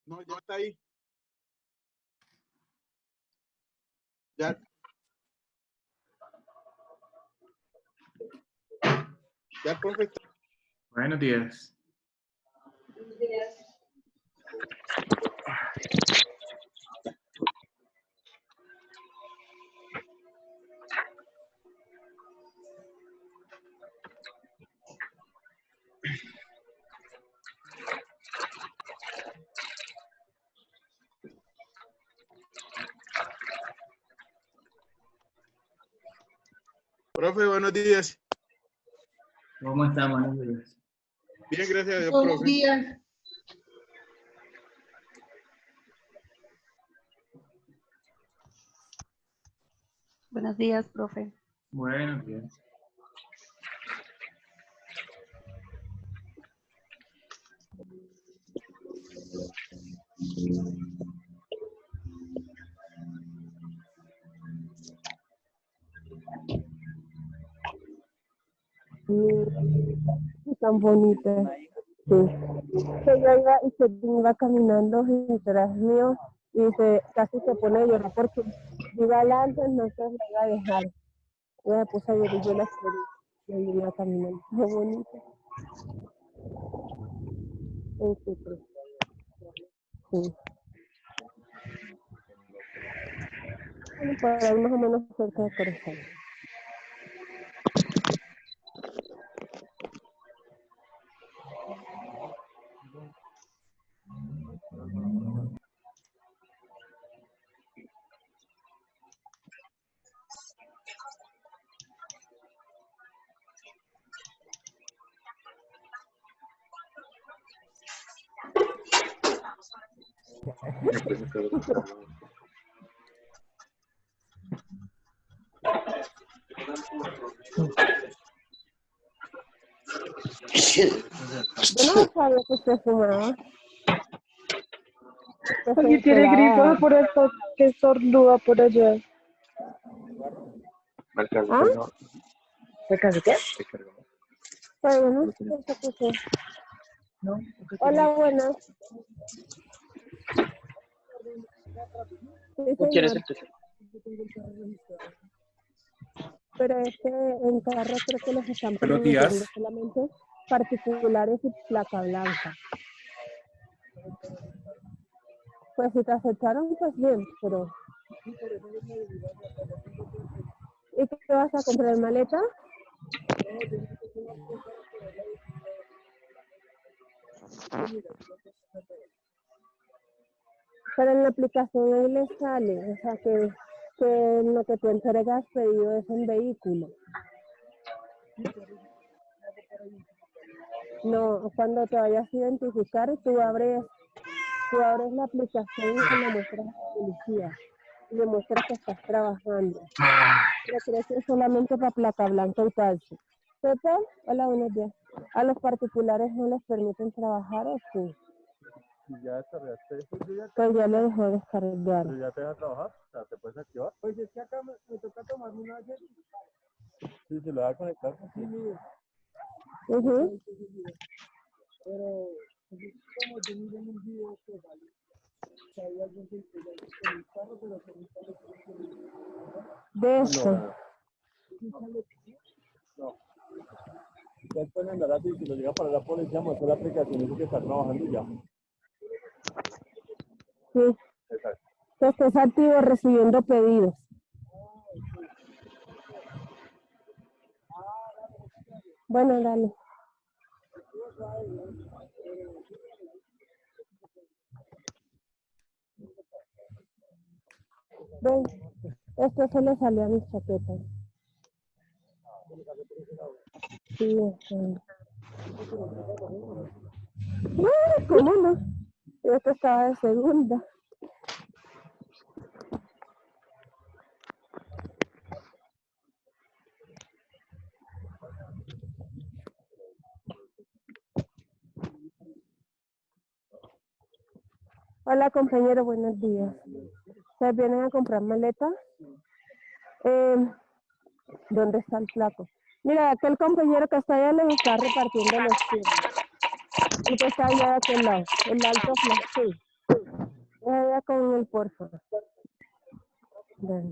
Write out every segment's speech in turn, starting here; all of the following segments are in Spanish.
No, ya está ahí. Ya. Ya, profe. Buenos días. Buenos días. Profe, buenos días. ¿Cómo está? Buenos días. Bien, gracias a Dios, Buenos profe. días. Buenos días, profe. Buenos días. Tan bonita. Sí. Y se iba caminando detrás mío y casi se pone a llorar porque iba adelante, no se me iba a dejar. Y me puse a llorar y yo la esperé. Y ahí iba caminando. Qué bonita. Sí. Por ahí más o menos cerca de Corazón. Yo no sabía que usted fumaba. Aquí tiene gripa, por eso que estornuda por allá. ¿Ah? ¿Se casó qué? Pero no sé qué fue. No. Hola, buenas. Sí, ¿No quieres señor. el tuyo? Pero en carro creo que los están Buenos permitiendo días. solamente particulares y placa blanca. Pues si te aceptaron, pues bien, pero... ¿Y qué vas a comprar, maleta? Pero en la aplicación ahí le sale, o sea que lo que tú entregas pedido es en vehículo. No, cuando te vayas a identificar, tú abres la aplicación y se lo muestras a la policía. Y le muestras que estás trabajando. Pero creo que es solamente para placa blanca y taxi. Pepe, hola, buenos días. ¿A los particulares no les permiten trabajar o sí? Ya descargaste eso, Pues ya le dejó descargar. pero ya te vas a trabajar, o sea, te puedes activar. Pues es que acá me toca tomarme una serie. Sí, se lo va a conectar. Sí, mire. Uh-huh. Pero como yo miré en un video que vale, que hay alguien que con el carro, pero que nunca le De esto. no. Ya pueden andar así, si lo llega para la policía, muestra la aplicación y dice que está trabajando y ya. Sí. Exacto. Que estés activo recibiendo pedidos. Bueno, dale. Ven, esto se le salió a mis chaquetas. Sí, ¿cómo no? Esto estaba de segunda. Hola, compañero, buenos días. ¿Se vienen a comprar maletas? ¿Dónde está el flaco? Mira, aquel compañero que está allá les está repartiendo los turnos. Y que está allá de aquel lado, el alto flaco. Sí. Allá con el porfa. Dale.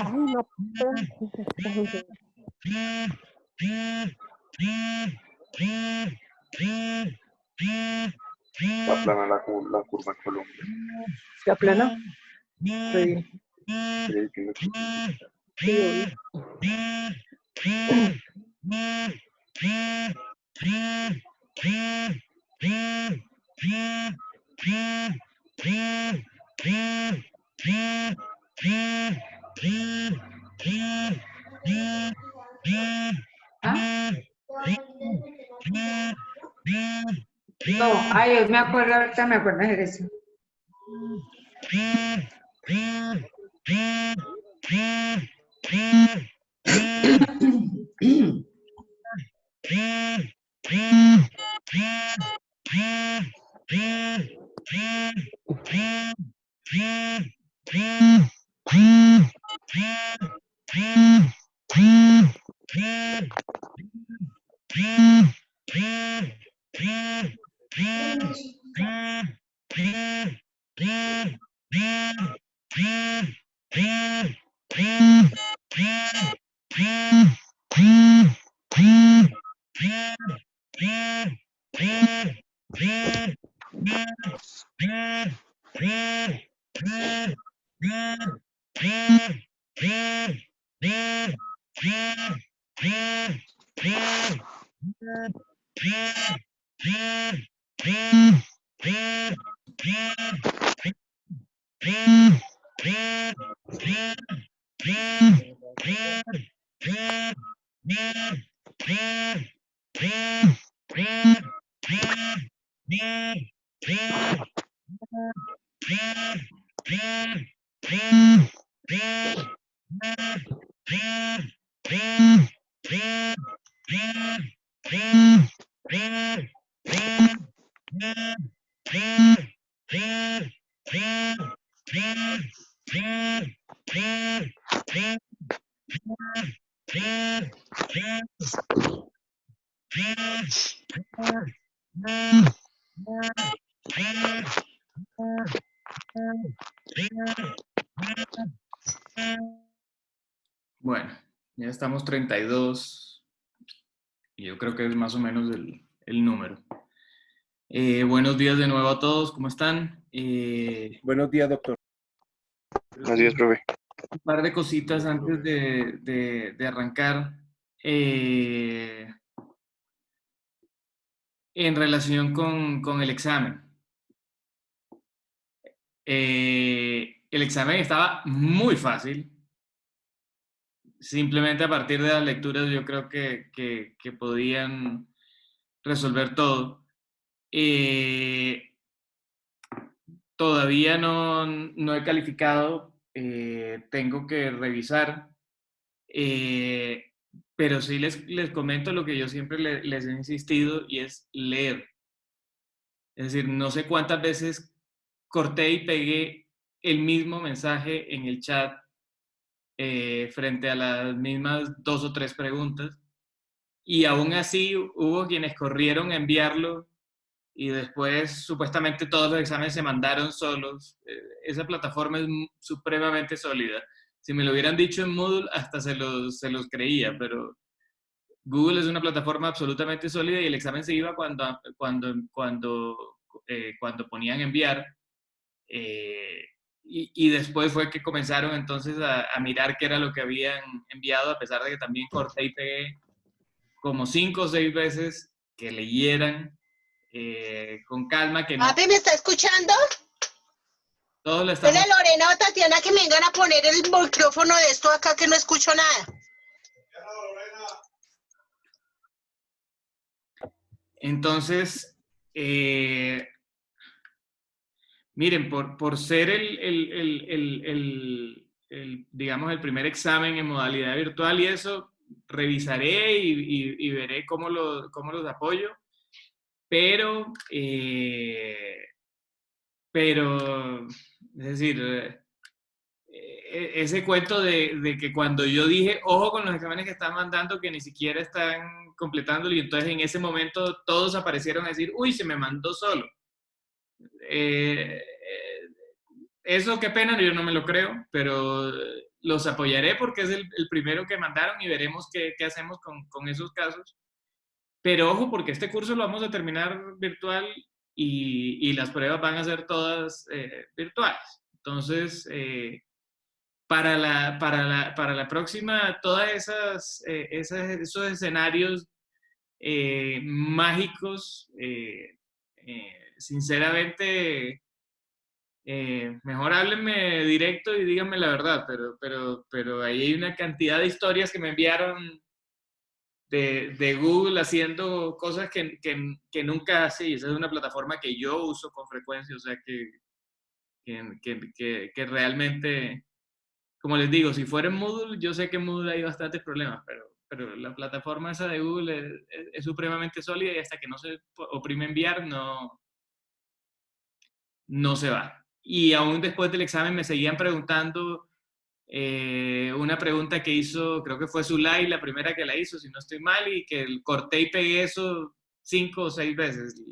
Ay, no puedo. Esta gente. Está plana la curva en Colombia. ¿Está plano? Estoy bien. Sí, tiene que- Sí, obvio. No, ay, me acuerdo, ahorita me acuerdo de eso. Bueno, ya estamos 32. Y yo creo que es más o menos el número. Buenos días de nuevo a todos, ¿cómo están? Buenos días, doctor. Buenos días, profe. Un par de cositas antes de arrancar. En relación con el examen. El examen estaba muy fácil. Simplemente a partir de las lecturas yo creo que podían resolver todo. Todavía no he calificado, tengo que revisar, pero sí les comento lo que yo siempre les he insistido y es leer. Es decir, no sé cuántas veces corté y pegué el mismo mensaje en el chat frente a las mismas 2 o 3 preguntas, y aún así hubo quienes corrieron a enviarlo y después supuestamente todos los exámenes se mandaron solos. Esa plataforma es supremamente sólida. Si me lo hubieran dicho en Moodle hasta se los creía, pero Google es una plataforma absolutamente sólida y el examen se iba cuando ponían enviar. y después fue que comenzaron entonces a mirar qué era lo que habían enviado, a pesar de que también corté y pegué como 5 o 6 veces que leyeran con calma, que no Papi, ¿me está escuchando? todos lo estamos... Dile a Lorena o Tatiana que me vengan a poner el micrófono de esto acá que no escucho nada. Entonces, miren, por ser digamos, el primer examen en modalidad virtual y eso, revisaré y veré cómo los apoyo, pero, es decir, ese cuento de que cuando yo dije, ojo con los exámenes que están mandando, que ni siquiera están completándolo, y entonces en ese momento todos aparecieron a decir, uy, se me mandó solo. Eso qué pena, yo no me lo creo, pero los apoyaré porque es el primero que mandaron y veremos qué hacemos con esos casos. Pero ojo, porque este curso lo vamos a terminar virtual y las pruebas van a ser todas virtuales. Entonces, para la próxima, todas esos escenarios mágicos, sinceramente, mejor háblenme directo y díganme la verdad, pero ahí hay una cantidad de historias que me enviaron de Google haciendo cosas que nunca hace, y esa es una plataforma que yo uso con frecuencia, o sea que realmente, como les digo, si fuera en Moodle, yo sé que en Moodle hay bastantes problemas, pero la plataforma esa de Google es supremamente sólida y hasta que no se oprime enviar, no se va. Y aún después del examen me seguían preguntando una pregunta que hizo, creo que fue Zulay, la primera que la hizo, si no estoy mal, y que corté y pegué eso 5 o 6 veces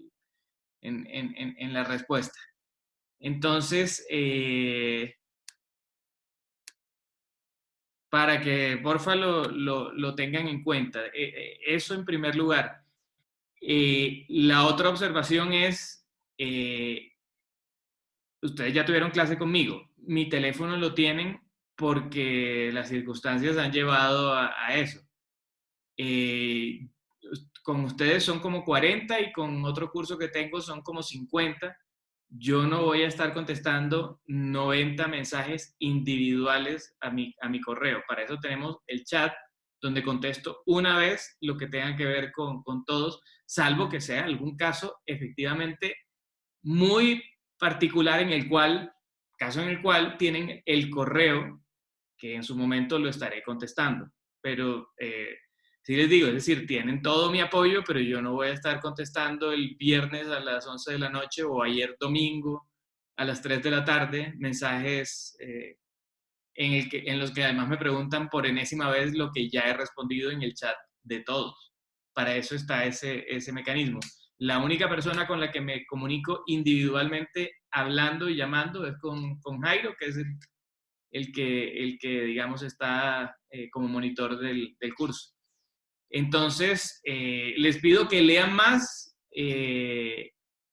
en la respuesta. Entonces, para que porfa lo tengan en cuenta. Eso en primer lugar. La otra observación es, ustedes ya tuvieron clase conmigo. Mi teléfono lo tienen porque las circunstancias han llevado a eso. Con ustedes son como 40 y con otro curso que tengo son como 50. Yo no voy a estar contestando 90 mensajes individuales a mi correo. Para eso tenemos el chat, donde contesto una vez lo que tenga que ver con todos, salvo que sea algún caso efectivamente muy particular caso en el cual tienen el correo, que en su momento lo estaré contestando. Pero sí les digo, es decir, tienen todo mi apoyo, pero yo no voy a estar contestando el viernes a las 11 de la noche o ayer domingo a las 3 de la tarde mensajes en los que además me preguntan por enésima vez lo que ya he respondido en el chat de todos. Para eso está ese mecanismo. La única persona con la que me comunico individualmente hablando y llamando es con Jairo, que es el que digamos, está como monitor del curso. Entonces, les pido que lean más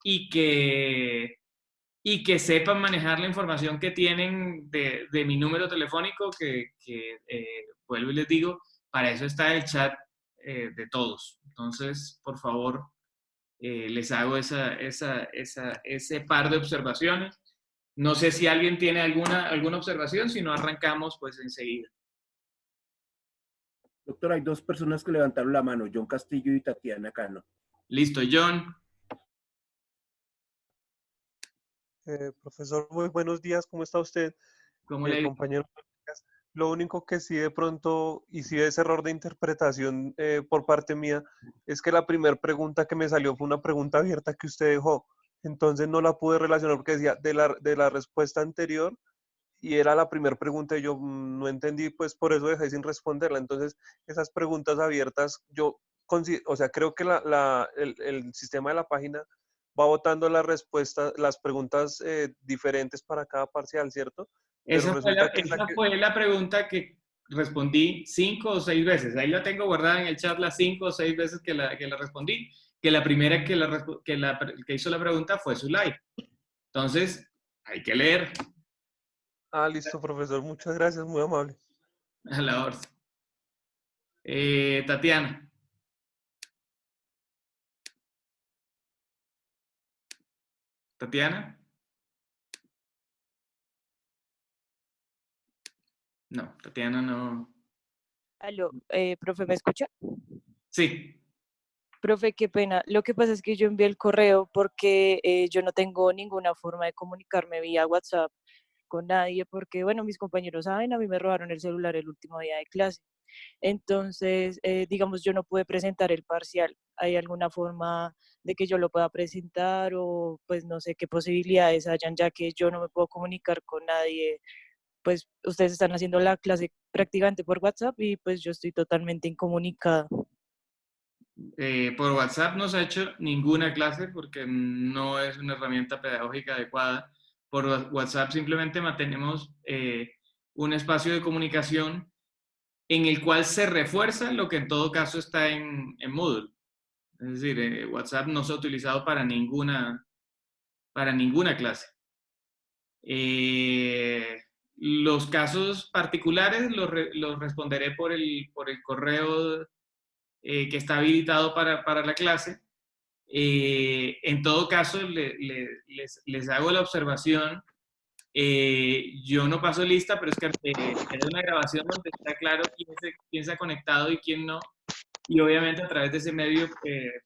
y que sepan manejar la información que tienen de mi número telefónico, que vuelvo y les digo, para eso está el chat de todos. Entonces, por favor, les hago ese par de observaciones. No sé si alguien tiene alguna observación, si no arrancamos pues enseguida. Doctor, hay 2 personas que levantaron la mano, John Castillo y Tatiana Cano. Listo, John. Profesor, muy buenos días, ¿cómo está usted? ¿Cómo le digo? Compañero, lo único que sí de pronto, y sí es error de interpretación por parte mía, es que la primera pregunta que me salió fue una pregunta abierta que usted dejó, entonces no la pude relacionar porque decía de la respuesta anterior, y era la primera pregunta y yo no entendí, pues por eso dejé sin responderla. Entonces, esas preguntas abiertas, o sea, creo que el sistema de la página va botando las respuestas, las preguntas diferentes para cada parcial, ¿cierto? Esa fue la pregunta que respondí 5 o 6 veces. Ahí la tengo guardada en el chat las 5 o 6 veces que la respondí. Que la primera que hizo la pregunta fue Zulay. Entonces, hay que leer. Ah, listo, profesor. Muchas gracias, muy amable. A la orden. Tatiana. Tatiana. No, Tatiana no. Aló, profe, ¿me escucha? Sí. Profe, qué pena. Lo que pasa es que yo envié el correo porque yo no tengo ninguna forma de comunicarme vía WhatsApp con nadie porque, bueno, mis compañeros saben, a mí me robaron el celular el último día de clase. Entonces, digamos, yo no pude presentar el parcial. ¿Hay alguna forma de que yo lo pueda presentar o pues no sé qué posibilidades hayan, ya que yo no me puedo comunicar con nadie? Pues ustedes están haciendo la clase prácticamente por WhatsApp y pues yo estoy totalmente incomunicada. Por WhatsApp no se ha hecho ninguna clase porque no es una herramienta pedagógica adecuada. Por WhatsApp simplemente mantenemos un espacio de comunicación en el cual se refuerza lo que en todo caso está en Moodle. Es decir, WhatsApp no se ha utilizado para ninguna clase. Los casos particulares los responderé por el correo que está habilitado para la clase. En todo caso, les hago la observación. Yo no paso lista, pero es que es una grabación donde está claro quién se ha conectado y quién no. Y obviamente a través de ese medio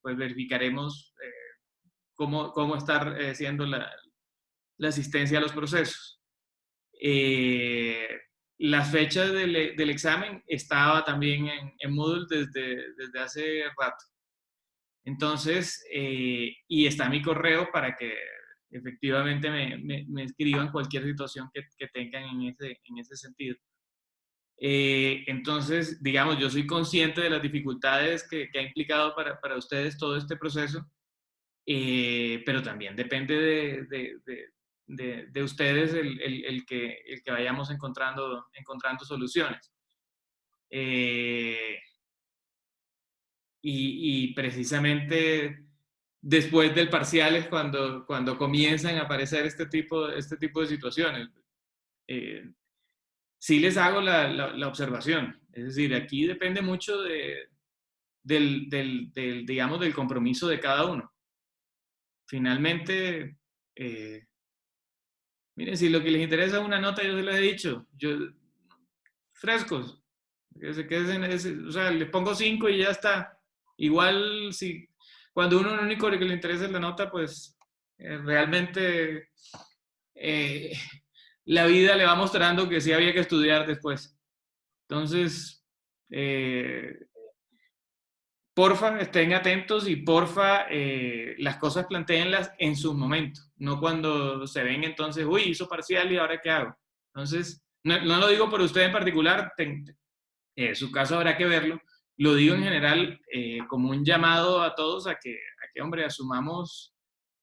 pues verificaremos cómo estar siendo la asistencia a los procesos. Las fechas del examen estaba también en Moodle desde hace rato. Entonces, y está mi correo para que efectivamente me escriban cualquier situación que tengan en ese sentido. Entonces, digamos, yo soy consciente de las dificultades que ha implicado para ustedes todo este proceso, pero también depende de ustedes el que vayamos encontrando soluciones. Y precisamente después del parcial es cuando comienzan a aparecer este tipo de situaciones. Sí les hago la observación. Es decir, aquí depende mucho digamos, del compromiso de cada uno. Finalmente, miren, si lo que les interesa es una nota, yo se lo he dicho, frescos, o sea, les pongo 5 y ya está. Igual, si cuando uno lo único que le interesa es la nota, pues realmente la vida le va mostrando que sí había que estudiar después. Entonces, porfa, estén atentos y porfa, las cosas plantéenlas en sus momentos, no cuando se ven entonces, uy, hizo parcial y ahora qué hago. Entonces, no lo digo por usted en particular, su caso habrá que verlo. Lo digo en general como un llamado a todos a que hombre, asumamos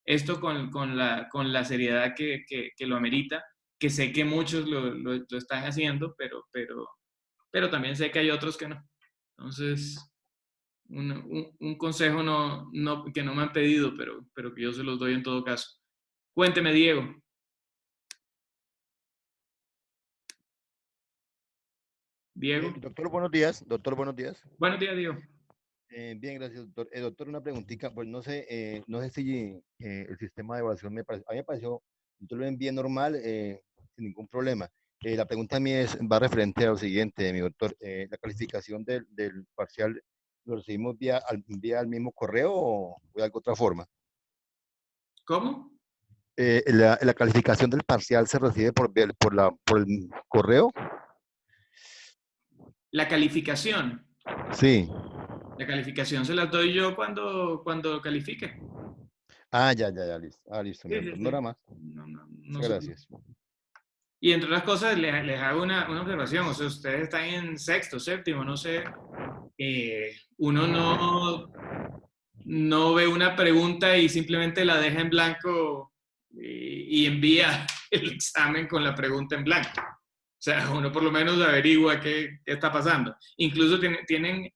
esto con la seriedad que lo amerita, que sé que muchos lo están haciendo, pero también sé que hay otros que no. Entonces, un consejo que no me han pedido, pero que yo se los doy en todo caso. Cuénteme, Diego. Diego. Doctor, buenos días. Doctor, buenos días. Buenos días, Diego. Bien, gracias, doctor. Doctor, una preguntita. Pues no sé si el sistema de evaluación a mí me pareció, yo lo envié normal, sin ningún problema. La pregunta mía va referente a lo siguiente, mi doctor. ¿La calificación del parcial lo recibimos vía al mismo correo o de alguna otra forma? ¿Cómo? La calificación del parcial se recibe por el correo. La calificación. Sí. La calificación se la doy yo cuando califique. Ah, ya, listo. Ah, listo. Sí, No era más. No gracias. Y entre otras cosas, les hago una observación. O sea, ustedes están en sexto, séptimo, no sé. Uno no ve una pregunta y simplemente la deja en blanco y envía el examen con la pregunta en blanco. O sea, uno por lo menos averigua qué está pasando. Incluso tienen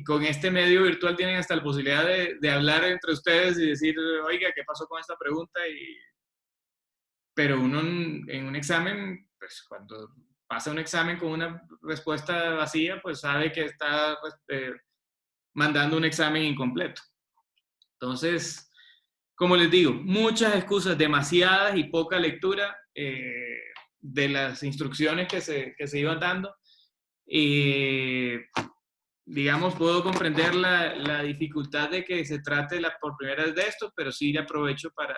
con este medio virtual tienen hasta la posibilidad de hablar entre ustedes y decir, oiga, ¿qué pasó con esta pregunta? Pero uno en un examen pues cuando pasa un examen con una respuesta vacía, pues sabe que está mandando un examen incompleto. Entonces, como les digo, muchas excusas, demasiadas y poca lectura de las instrucciones que se iban dando. Digamos, puedo comprender la dificultad de que se trate por primera vez de esto, pero sí le aprovecho para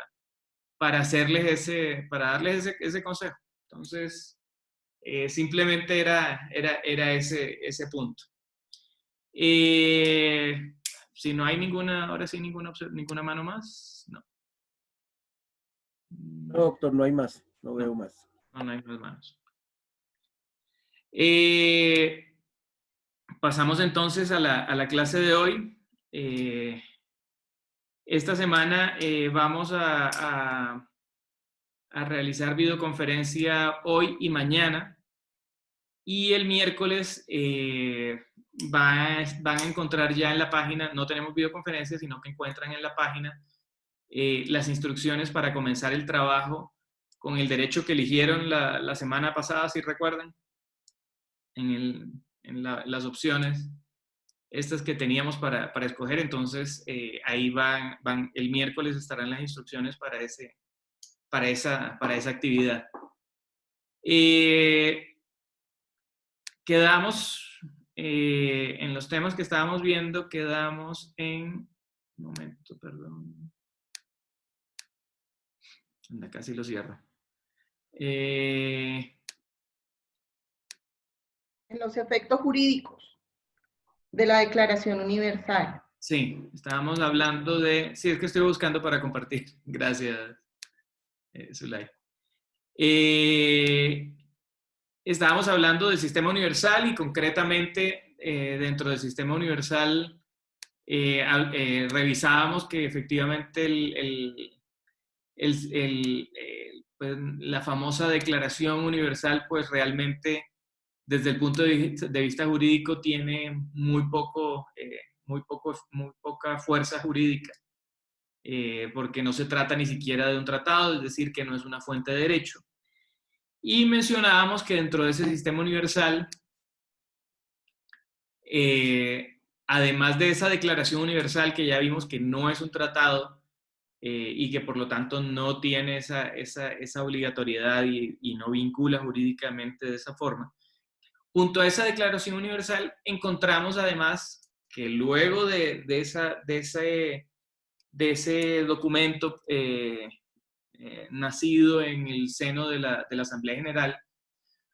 darles ese consejo. Entonces, simplemente era ese punto. Si no hay ahora sí ninguna mano más, no. No, doctor, no hay más. No veo más. No hay más manos. Pasamos entonces a la clase de hoy. Esta semana vamos a realizar videoconferencia hoy y mañana. Y el miércoles van a encontrar ya en la página, no tenemos videoconferencia, sino que encuentran en la página las instrucciones para comenzar el trabajo con el derecho que eligieron la semana pasada, si recuerdan, en las opciones estas que teníamos para escoger. Entonces, ahí el miércoles estarán las instrucciones para esa actividad. Quedamos en los temas que estábamos viendo, quedamos en... Un momento, perdón. Anda, casi lo cierro. En los efectos jurídicos de la Declaración Universal. Sí, estábamos hablando de... Sí, es que estoy buscando para compartir. Gracias, Zulay. Estábamos hablando del sistema universal y concretamente dentro del sistema universal revisábamos que efectivamente pues, la famosa Declaración Universal pues realmente desde el punto de vista jurídico tiene muy poca fuerza jurídica porque no se trata ni siquiera de un tratado, es decir, que no es una fuente de derecho. Y mencionábamos que dentro de ese sistema universal, además de esa Declaración Universal que ya vimos que no es un tratado y que por lo tanto no tiene esa obligatoriedad y no vincula jurídicamente de esa forma, junto a esa Declaración Universal encontramos además que luego de ese documento nacido en el seno de la Asamblea General,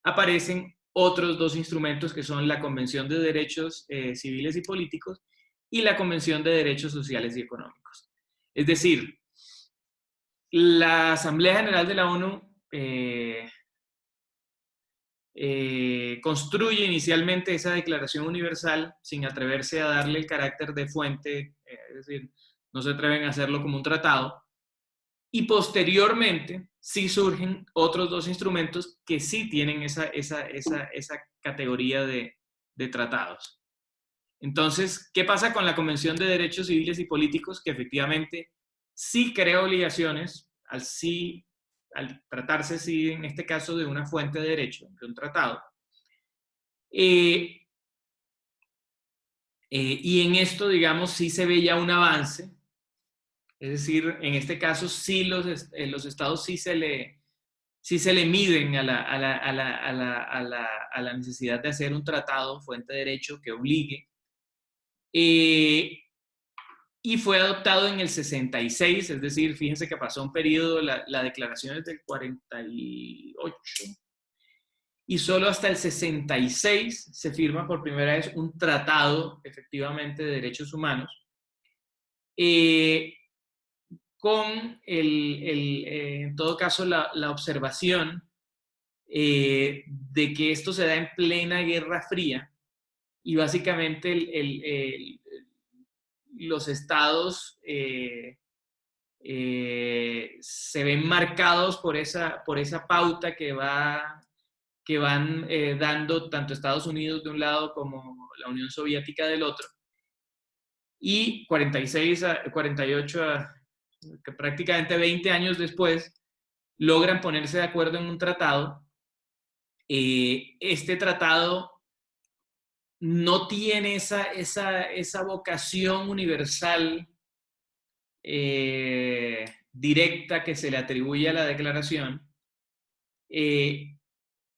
aparecen otros dos instrumentos que son la Convención de Derechos Civiles y Políticos y la Convención de Derechos Sociales y Económicos. Es decir, la Asamblea General de la ONU construye inicialmente esa Declaración Universal sin atreverse a darle el carácter de fuente, es decir, no se atreven a hacerlo como un tratado, y posteriormente sí surgen otros dos instrumentos que sí tienen esa categoría de tratados. Entonces, ¿qué pasa con la Convención de Derechos Civiles y Políticos? Que efectivamente sí crea obligaciones al tratarse, sí, en este caso, de una fuente de derecho, de un tratado. Y en esto, digamos, sí se ve ya un avance. Es decir, en este caso, sí los estados sí se le miden a la necesidad de hacer un tratado, fuente de derecho, que obligue. Y fue adoptado en el 66, es decir, fíjense que pasó un periodo, la declaración es del 48, y solo hasta el 66 se firma por primera vez un tratado, efectivamente, de derechos humanos, con en todo caso la observación de que esto se da en plena Guerra Fría y básicamente los estados se ven marcados por esa pauta que van dando tanto Estados Unidos de un lado como la Unión Soviética del otro. Y 46 a 48 que prácticamente 20 años después, logran ponerse de acuerdo en un tratado este tratado no tiene esa vocación universal directa que se le atribuye a la declaración,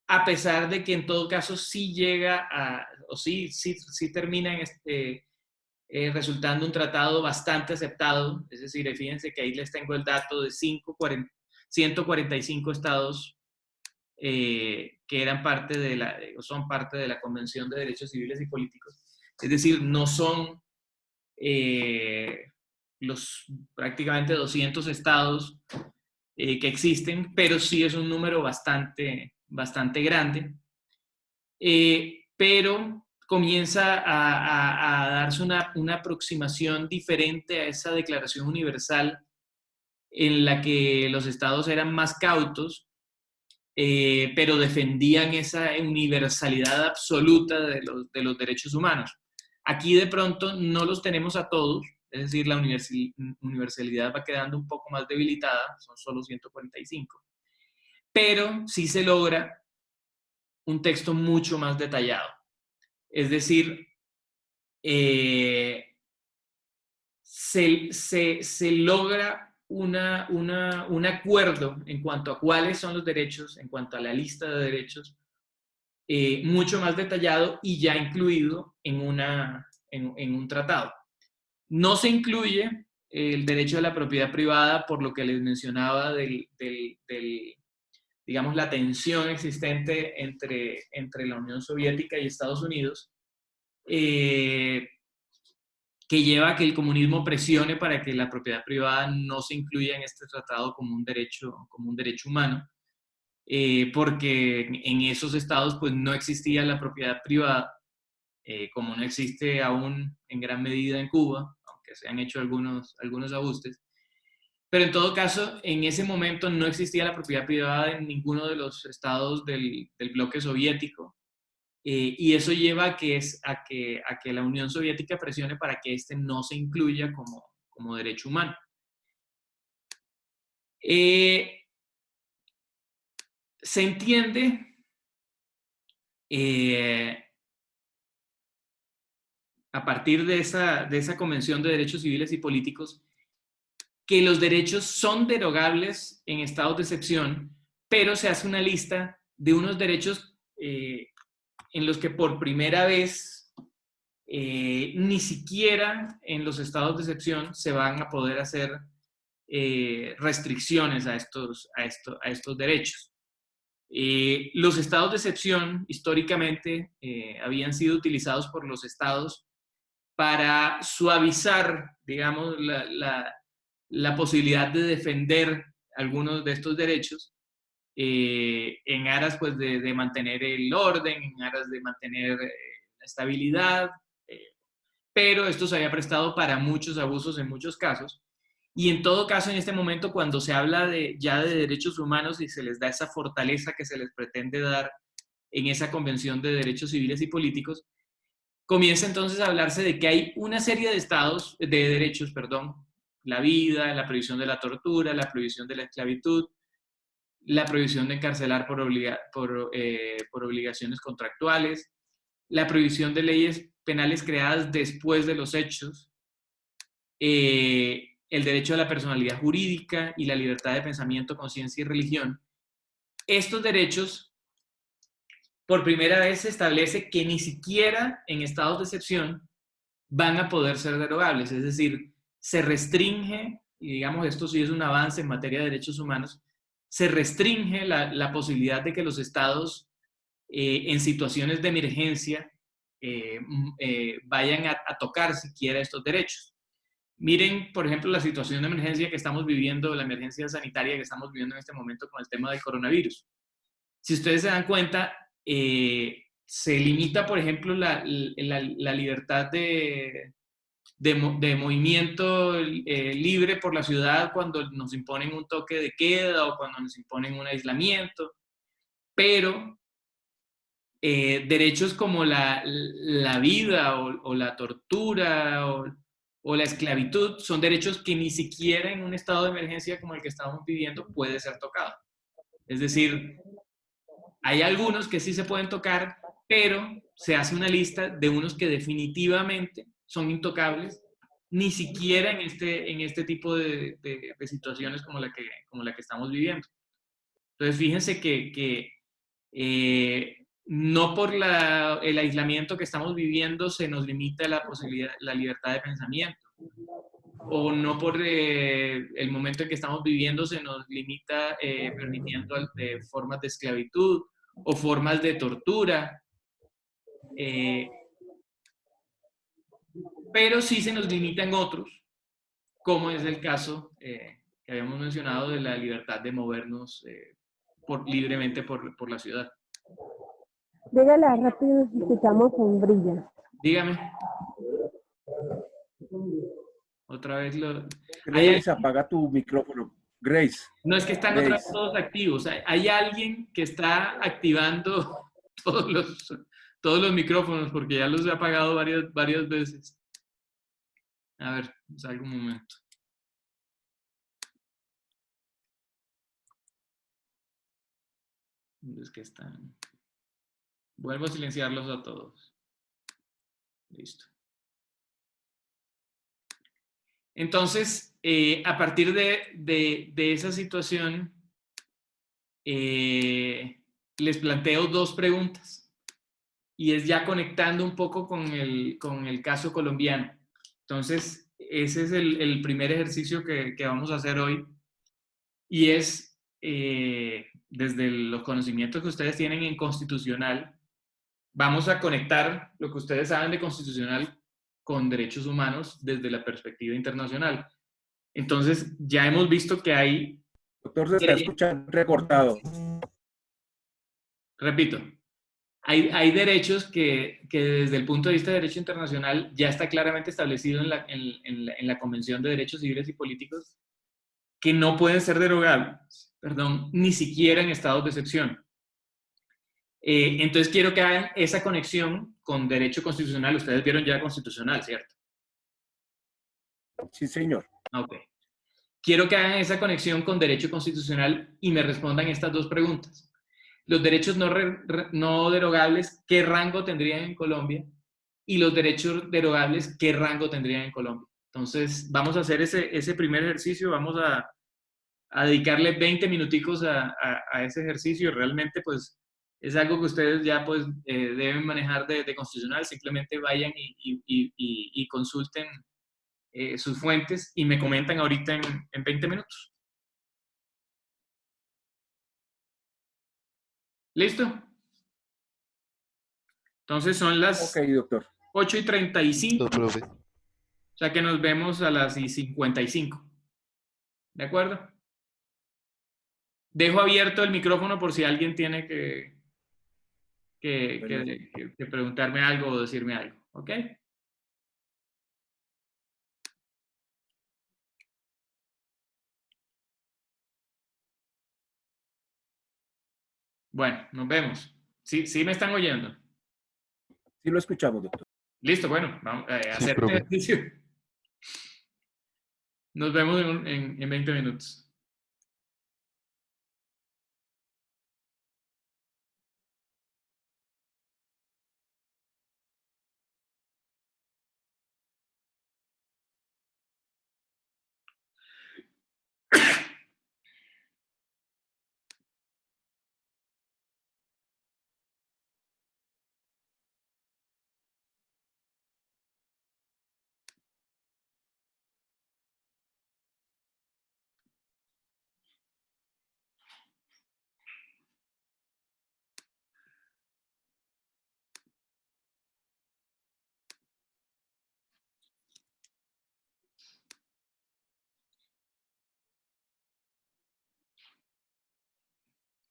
a pesar de que en todo caso sí llega a, o sí termina resultando un tratado bastante aceptado. Es decir, fíjense que ahí les tengo el dato de 145 estados que eran parte de o son parte de la Convención de Derechos Civiles y Políticos. Es decir, no son los prácticamente 200 estados que existen, pero sí es un número bastante grande. Pero comienza a darse una aproximación diferente a esa Declaración Universal en la que los estados eran más cautos, pero defendían esa universalidad absoluta de los derechos humanos. Aquí de pronto no los tenemos a todos, es decir, la universalidad va quedando un poco más debilitada, son solo 145, pero sí se logra un texto mucho más detallado. Es decir, se logra un acuerdo en cuanto a cuáles son los derechos, en cuanto a la lista de derechos, mucho más detallado y ya incluido en un tratado. No se incluye el derecho a la propiedad privada, por lo que les mencionaba digamos, la tensión existente entre la Unión Soviética y Estados Unidos, que lleva a que el comunismo presione para que la propiedad privada no se incluya en este tratado como un derecho humano, porque en esos estados pues no existía la propiedad privada, como no existe aún en gran medida en Cuba, aunque se han hecho algunos ajustes. Pero en todo caso, en ese momento no existía la propiedad privada en ninguno de los estados del bloque soviético, y eso lleva a que la Unión Soviética presione para que este no se incluya como derecho humano. Se entiende a partir de esa Convención de Derechos Civiles y Políticos que los derechos son derogables en estados de excepción, pero se hace una lista de unos derechos en los que por primera vez ni siquiera en los estados de excepción se van a poder hacer restricciones a estos derechos. Los estados de excepción históricamente habían sido utilizados por los estados para suavizar, digamos, la posibilidad de defender algunos de estos derechos en aras pues, de mantener el orden, en aras de mantener la estabilidad, pero esto se había prestado para muchos abusos en muchos casos. Y en todo caso, en este momento, cuando se habla ya de derechos humanos y se les da esa fortaleza que se les pretende dar en esa Convención de Derechos Civiles y Políticos, comienza entonces a hablarse de que hay una serie de derechos, la vida, la prohibición de la tortura, la prohibición de la esclavitud, la prohibición de encarcelar por obligaciones contractuales, la prohibición de leyes penales creadas después de los hechos, el derecho a la personalidad jurídica y la libertad de pensamiento, conciencia y religión. Estos derechos, por primera vez se establece que ni siquiera en estados de excepción van a poder ser derogables, es decir, se restringe, y digamos esto sí es un avance en materia de derechos humanos, se restringe la posibilidad de que los estados en situaciones de emergencia vayan a tocar siquiera estos derechos. Miren, por ejemplo, la situación de emergencia que estamos viviendo, la emergencia sanitaria que estamos viviendo en este momento con el tema del coronavirus. Si ustedes se dan cuenta, se limita, por ejemplo, la libertad de movimiento libre por la ciudad cuando nos imponen un toque de queda o cuando nos imponen un aislamiento, pero derechos como la vida o la tortura o la esclavitud son derechos que ni siquiera en un estado de emergencia como el que estamos viviendo puede ser tocado. Es decir, Hay algunos que sí se pueden tocar, pero se hace una lista de unos que definitivamente son intocables, ni siquiera en este tipo de situaciones como la que estamos viviendo. Entonces, fíjense que no por el aislamiento que estamos viviendo se nos limita la libertad de pensamiento, o no por el momento en que estamos viviendo se nos limita permitiendo formas de esclavitud o formas de tortura, pero sí se nos limitan otros, como es el caso que habíamos mencionado de la libertad de movernos libremente por la ciudad. Dígale rápido si escuchamos sombrilla. Dígame. Otra vez lo... Grace, apaga tu micrófono. Grace. No, es que están Grace. otra vez todos activos. Hay alguien que está activando todos los micrófonos porque ya los he apagado varias veces. A ver, salgo un momento. ¿Dónde es que están? Vuelvo a silenciarlos a todos. Listo. Entonces, a partir de esa situación, les planteo dos preguntas. Y es ya conectando un poco con el caso colombiano. Entonces, ese es el primer ejercicio que vamos a hacer hoy. Y es, desde los conocimientos que ustedes tienen en constitucional, vamos a conectar lo que ustedes saben de constitucional con derechos humanos desde la perspectiva internacional. Entonces, ya hemos visto que hay... Doctor, se está escuchando recortado. Repito, hay derechos que desde el punto de vista de derecho internacional ya está claramente establecido en la Convención de Derechos Civiles y Políticos que no pueden ser derogables, ni siquiera en estados de excepción. Entonces quiero que hagan esa conexión con derecho constitucional. Ustedes vieron ya constitucional, ¿cierto? Sí, señor. Ok. Quiero que hagan esa conexión con derecho constitucional y me respondan estas dos preguntas. Los derechos no derogables, ¿qué rango tendrían en Colombia? Y los derechos derogables, ¿qué rango tendrían en Colombia? Entonces, vamos a hacer ese primer ejercicio. Vamos a dedicarle 20 minuticos a ese ejercicio. Realmente, pues, es algo que ustedes ya pues, deben manejar de constitucional. Simplemente vayan y consulten sus fuentes y me comentan ahorita en 20 minutos. ¿Listo? Entonces son las 8:35. Profe. O sea que nos vemos a las 55. ¿De acuerdo? Dejo abierto el micrófono por si alguien tiene que preguntarme algo o decirme algo. ¿Ok? Bueno, nos vemos. ¿Sí me están oyendo? Sí lo escuchamos, doctor. Listo, bueno, vamos a hacer el ejercicio. Nos vemos en 20 minutos.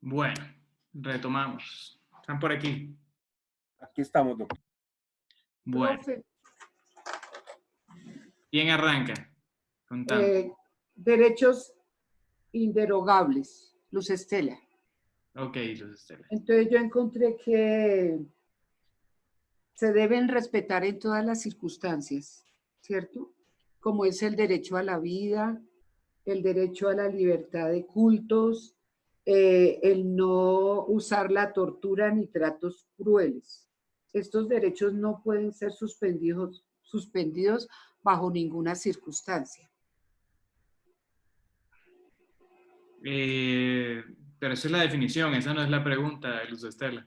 Bueno, retomamos. ¿Están por aquí? Aquí estamos, doctor. Bueno. ¿Quién arranca? Contando. Derechos inderogables, Luz Estela. Ok, Luz Estela. Entonces yo encontré que se deben respetar en todas las circunstancias, ¿cierto? Como es el derecho a la vida, el derecho a la libertad de cultos, el no usar la tortura ni tratos crueles. Estos derechos no pueden ser suspendidos bajo ninguna circunstancia. Pero esa es la definición, esa no es la pregunta, Luz Estela.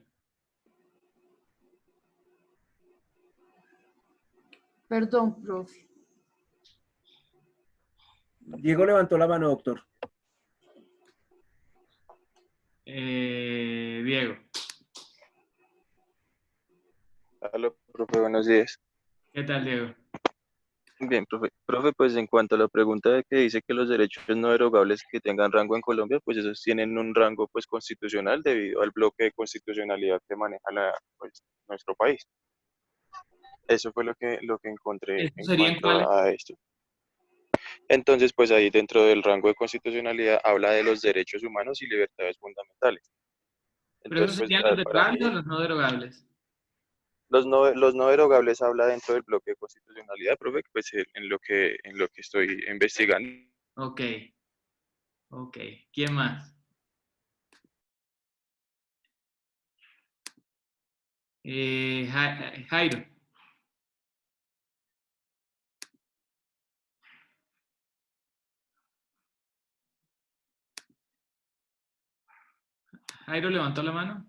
Perdón, profe. Diego levantó la mano, doctor. Diego. Aló, profe, buenos días. ¿Qué tal, Diego? Bien, profe. Profe, pues en cuanto a la pregunta de que dice que los derechos no derogables que tengan rango en Colombia, pues esos tienen un rango pues constitucional debido al bloque de constitucionalidad que maneja pues, nuestro país. Eso fue lo que encontré ¿Estos en serían cuanto cuáles? a esto. Entonces, pues ahí dentro del rango de constitucionalidad habla de los derechos humanos y libertades fundamentales. ¿Pero Entonces, esos pues serían los para derogables o mí, los no derogables? los no derogables habla dentro del bloque de constitucionalidad, profe, pues en lo que estoy investigando. Ok. Ok. ¿Quién más? Jairo. Jairo levantó la mano.